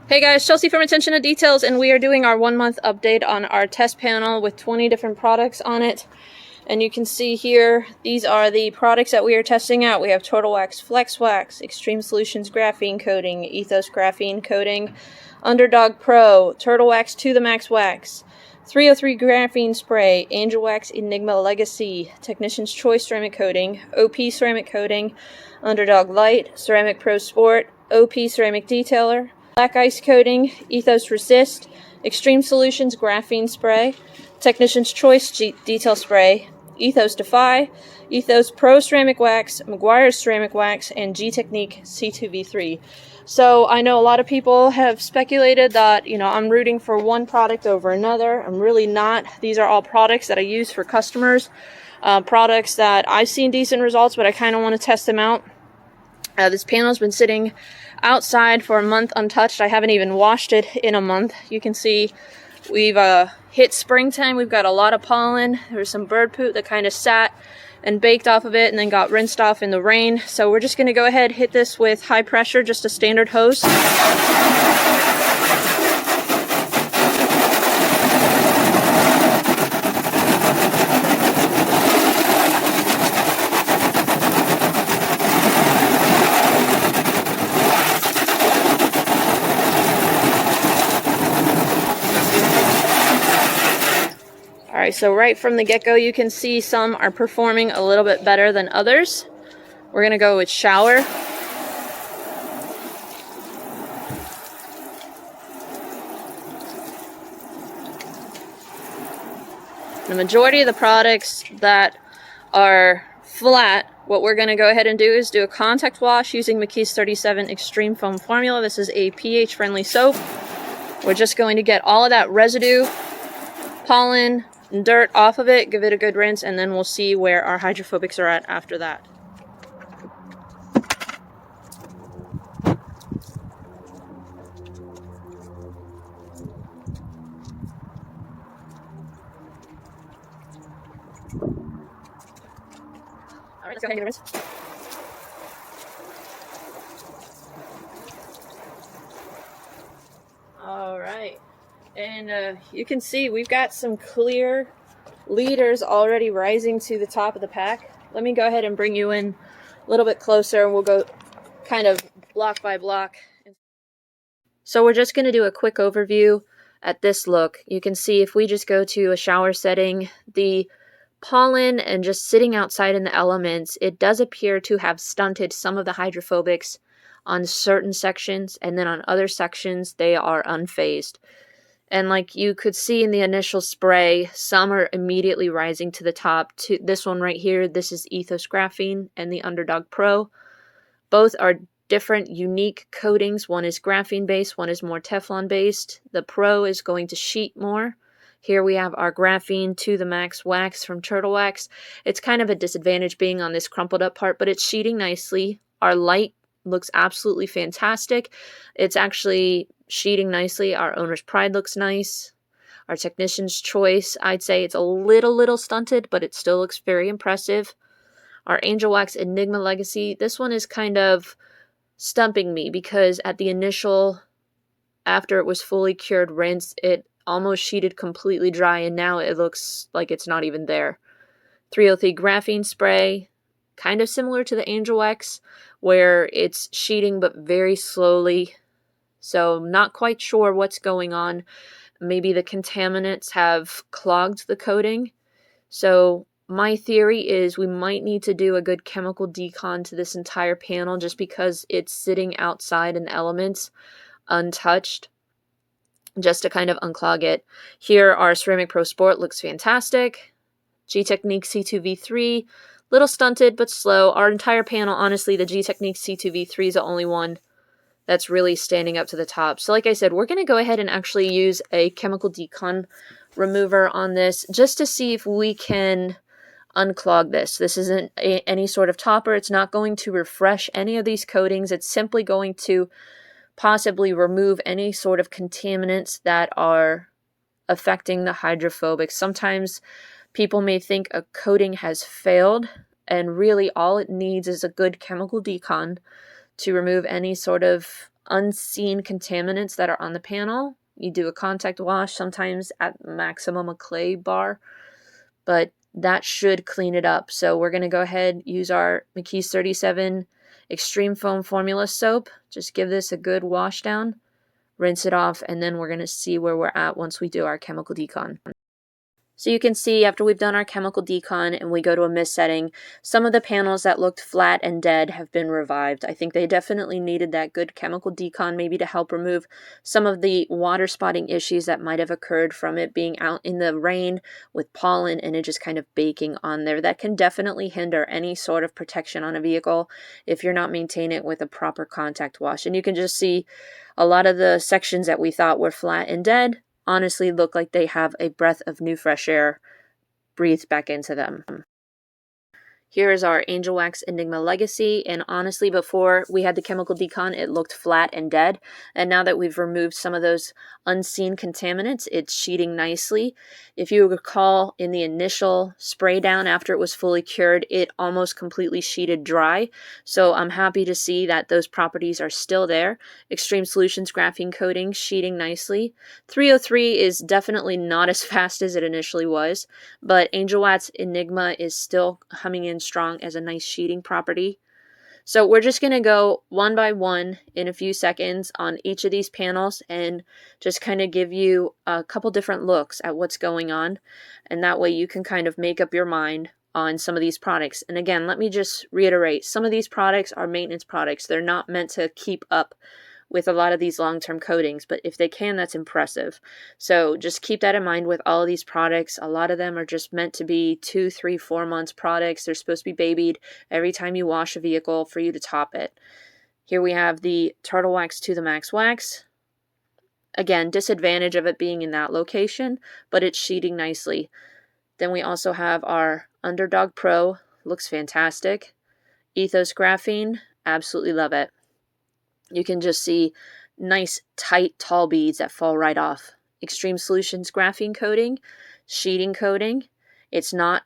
Hey guys, Chelsea from Attention to Details, and we are doing our 1 month update on our test panel with 20 different products on it. And you can see here, these are the products that we are testing out. We have Turtle Wax Flex Wax, Xtreme Solutions Graphene Coating, Ethos Graphene Coating, Undrdog Pro, Turtle Wax to the Max Wax, 303 Graphene Spray, Angel Wax Enigma Legacy, Technician's Choice Ceramic Coating, OP Ceramic Coating, Undrdog Light, Ceramic Pro Sport, OP Ceramic Detailer, Black Ice Coating, Ethos Resist, Xtreme Solutions Graphene Spray, Technician's Choice Detail Spray, Ethos Defy, Ethos Pro Ceramic Wax, Meguiar's Ceramic Wax, and Gtechniq C2V3. So I know a lot of people have speculated that, I'm rooting for one product over another. I'm really not. These are all products that I use for customers, products that I've seen decent results, but I kind of want to test them out. This panel's been sitting outside for a month untouched. I haven't even washed it in a month. You can see we've hit springtime. We've got a lot of pollen. There's some bird poop that kind of sat and baked off of it and then got rinsed off in the rain. So we're just going to go ahead, hit this with high pressure, just a standard hose. Alright, so right from the get-go you can see some are performing a little bit better than others. We're going to go with shower. The majority of the products that are flat, what we're going to go ahead and do is do a contact wash using McKee's 37 Extreme Foam Formula. This is a pH-friendly soap. We're just going to get all of that residue, pollen, and dirt off of it, give it a good rinse, and then we'll see where our hydrophobics are at after that. Alright, let's go ahead and give it a rinse. Alright. And you can see we've got some clear leaders already rising to the top of the pack. Let me go ahead and bring you in a little bit closer and we'll go kind of block by block. So we're just going to do a quick overview at this look. You can see if we just go to a shower setting, the pollen and just sitting outside in the elements, it does appear to have stunted some of the hydrophobics on certain sections, and then on other sections they are unfazed. And like you could see in the initial spray, some are immediately rising to the top. To this one right here, this is Ethos Graphene and the Undrdog Pro. Both are different, unique coatings. One is graphene based, one is more Teflon based. The Pro is going to sheet more. Here we have our graphene to the max wax from Turtle Wax. It's kind of a disadvantage being on this crumpled up part, but it's sheeting nicely. Our light looks absolutely fantastic. It's actually sheeting nicely. Our owner's pride looks nice. Our technician's choice, I'd say it's a little stunted, but it still looks very impressive. Our Angel Wax Enigma Legacy, this one is kind of stumping me because at the initial, after it was fully cured rinse, it almost sheeted completely dry, and now it looks like it's not even there. 303 Graphene Spray, kind of similar to the Angel Wax, where it's sheeting but very slowly. So not quite sure what's going on. Maybe the contaminants have clogged the coating. So my theory is we might need to do a good chemical decon to this entire panel just because it's sitting outside in elements untouched, just to kind of unclog it. Here our Ceramic Pro Sport looks fantastic. Gtechniq C2V3, little stunted but slow. Our entire panel, honestly, the Gtechniq C2V3 is the only one that's really standing up to the top. So like I said, we're going to go ahead and actually use a chemical decon remover on this just to see if we can unclog this. This isn't any sort of topper. It's not going to refresh any of these coatings. It's simply going to possibly remove any sort of contaminants that are affecting the hydrophobics. Sometimes people may think a coating has failed, and really all it needs is a good chemical decon to remove any sort of unseen contaminants that are on the panel. You do a contact wash, sometimes at maximum a clay bar, but that should clean it up. So we're going to go ahead, use our McKee's 37 Extreme Foam Formula soap. Just give this a good wash down, rinse it off, and then we're going to see where we're at once we do our chemical decon. So you can see after we've done our chemical decon and we go to a mist setting, some of the panels that looked flat and dead have been revived. I think they definitely needed that good chemical decon maybe to help remove some of the water spotting issues that might have occurred from it being out in the rain with pollen and it just kind of baking on there. That can definitely hinder any sort of protection on a vehicle if you're not maintaining it with a proper contact wash. And you can just see a lot of the sections that we thought were flat and dead honestly look like they have a breath of new fresh air breathed back into them. Here is our Angel Wax Enigma Legacy, and honestly before we had the chemical decon it looked flat and dead, and now that we've removed some of those unseen contaminants it's sheeting nicely. If you recall, in the initial spray down after it was fully cured it almost completely sheeted dry, so I'm happy to see that those properties are still there. Xtreme Solutions graphene coating sheeting nicely. 303 is definitely not as fast as it initially was, but Angel Wax Enigma is still humming in strong as a nice sheeting property. So we're just going to go one by one in a few seconds on each of these panels and just kind of give you a couple different looks at what's going on, and that way you can kind of make up your mind on some of these products. And again, let me just reiterate, some of these products are maintenance products. They're not meant to keep up with a lot of these long-term coatings, but if they can, that's impressive. So just keep that in mind with all of these products. A lot of them are just meant to be 2, 3, 4 months products. They're supposed to be babied every time you wash a vehicle for you to top it. Here we have the Turtle Wax to the Max Wax. Again, disadvantage of it being in that location, but it's sheeting nicely. Then we also have our Undrdog Pro. Looks fantastic. Ethos Graphene. Absolutely love it. You can just see nice, tight, tall beads that fall right off. Xtreme Solutions graphene coating, sheeting coating. It's not,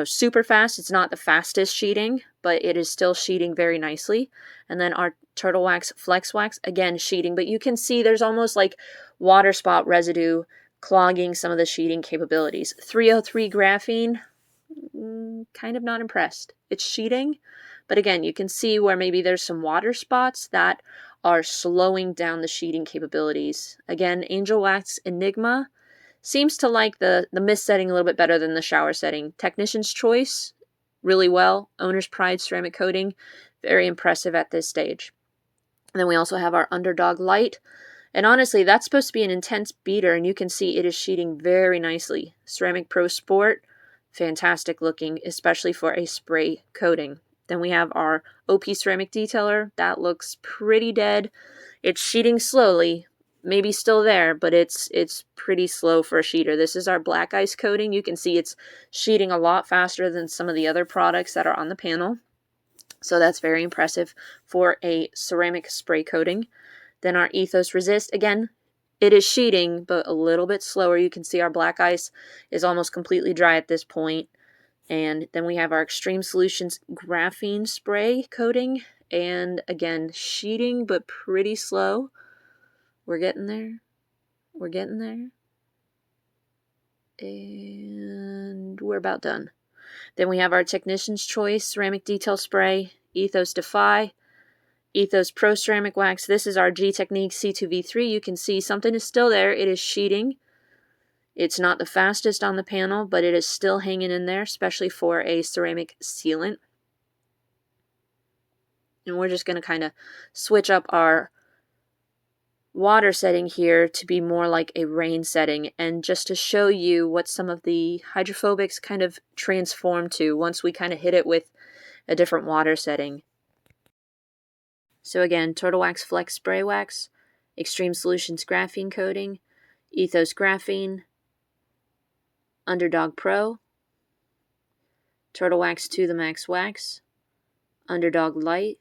super fast. It's not the fastest sheeting, but it is still sheeting very nicely. And then our Turtle Wax Flex Wax, again, sheeting. But you can see there's almost like water spot residue clogging some of the sheeting capabilities. 303 graphene, kind of not impressed. It's sheeting, but again, you can see where maybe there's some water spots that are slowing down the sheeting capabilities. Again, Angel Wax Enigma seems to like the mist setting a little bit better than the shower setting. Technician's Choice, really well. Owner's Pride ceramic coating, very impressive at this stage. And then we also have our Undrdog Light. And honestly, that's supposed to be an intense beater, and you can see it is sheeting very nicely. Ceramic Pro Sport, fantastic looking, especially for a spray coating. Then we have our OP Ceramic Detailer. That looks pretty dead. It's sheeting slowly, maybe still there, but it's pretty slow for a sheeter. This is our black ice coating. You can see it's sheeting a lot faster than some of the other products that are on the panel. So that's very impressive for a ceramic spray coating. Then our Ethos Resist, again, it is sheeting, but a little bit slower. You can see our black ice is almost completely dry at this point. And then we have our Xtreme Solutions graphene spray coating. And again, sheeting, but pretty slow. We're getting there. We're getting there. And we're about done. Then we have our Technician's Choice ceramic detail spray, Ethos Defy, Ethos Pro Ceramic Wax. This is our Gtechniq C2V3. You can see something is still there. It is sheeting. It's not the fastest on the panel, but it is still hanging in there, especially for a ceramic sealant. And we're just going to kind of switch up our water setting here to be more like a rain setting, and just to show you what some of the hydrophobics kind of transform to once we kind of hit it with a different water setting. So again, Turtle Wax Flex Spray Wax, Xtreme Solutions graphene coating, Ethos Graphene, Undrdog Pro, Turtle Wax to the Max Wax, Undrdog Light,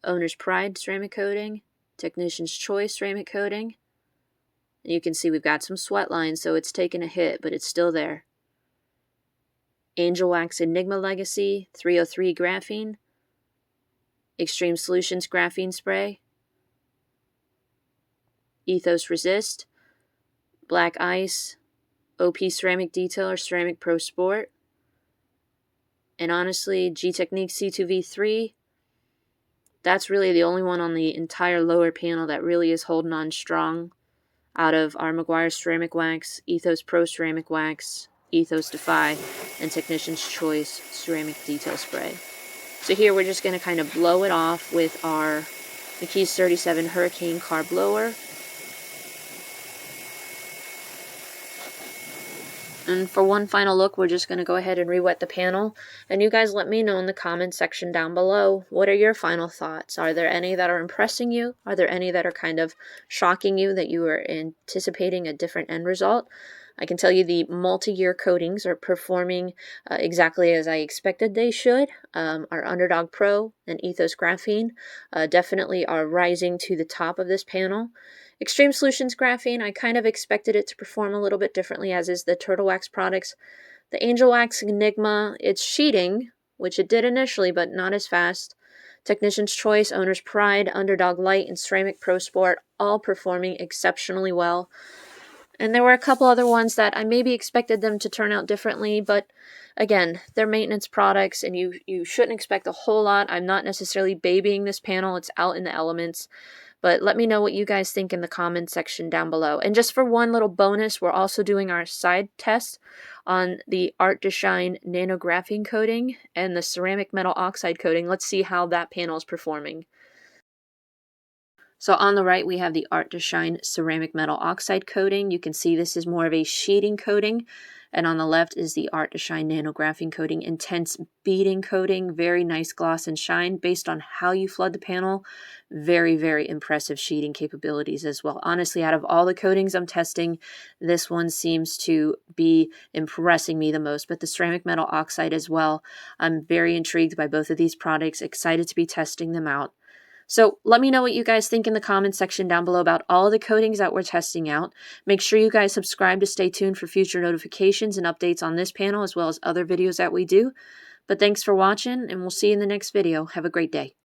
Owner's Pride ceramic coating, Technician's Choice ceramic coating. And you can see we've got some sweat lines, so it's taken a hit, but it's still there. Angel Wax Enigma Legacy, 303 graphene, Xtreme Solutions graphene spray, Ethos Resist, Black Ice, OP Ceramic Detailer, Ceramic Pro Sport, and honestly, Gtechniq C2V3, that's really the only one on the entire lower panel that really is holding on strong out of our Meguiar Ceramic Wax, Ethos Pro Ceramic Wax, Ethos Defy, and Technician's Choice Ceramic Detail Spray. So here we're just going to kind of blow it off with our McKee's 37 Hurricane Carb Blower. And for one final look, we're just going to go ahead and re-wet the panel. And you guys let me know in the comments section down below, what are your final thoughts? Are there any that are impressing you? Are there any that are kind of shocking you that you were anticipating a different end result? I can tell you the multi-year coatings are performing exactly as I expected they should. Our Undrdog Pro and Ethos Graphene definitely are rising to the top of this panel. Xtreme Solutions Graphene, I kind of expected it to perform a little bit differently, as is the Turtle Wax products. The Angel Wax Enigma, it's sheeting, which it did initially, but not as fast. Technician's Choice, Owner's Pride, Undrdog Light, and Ceramic Pro Sport, all performing exceptionally well. And there were a couple other ones that I maybe expected them to turn out differently, but again, they're maintenance products, and you shouldn't expect a whole lot. I'm not necessarily babying this panel. It's out in the elements. But let me know what you guys think in the comments section down below. And just for one little bonus, we're also doing our side test on the Art to Shine Nano Graphene coating and the ceramic metal oxide coating. Let's see how that panel is performing. So on the right, we have the Art to Shine ceramic metal oxide coating. You can see this is more of a sheeting coating. And on the left is the Art to Shine Nano Graphene coating, intense beading coating, very nice gloss and shine based on how you flood the panel. Very, very impressive sheeting capabilities as well. Honestly, out of all the coatings I'm testing, this one seems to be impressing me the most. But the ceramic metal oxide as well, I'm very intrigued by both of these products, excited to be testing them out. So let me know what you guys think in the comments section down below about all the coatings that we're testing out. Make sure you guys subscribe to stay tuned for future notifications and updates on this panel, as well as other videos that we do. But thanks for watching, and we'll see you in the next video. Have a great day.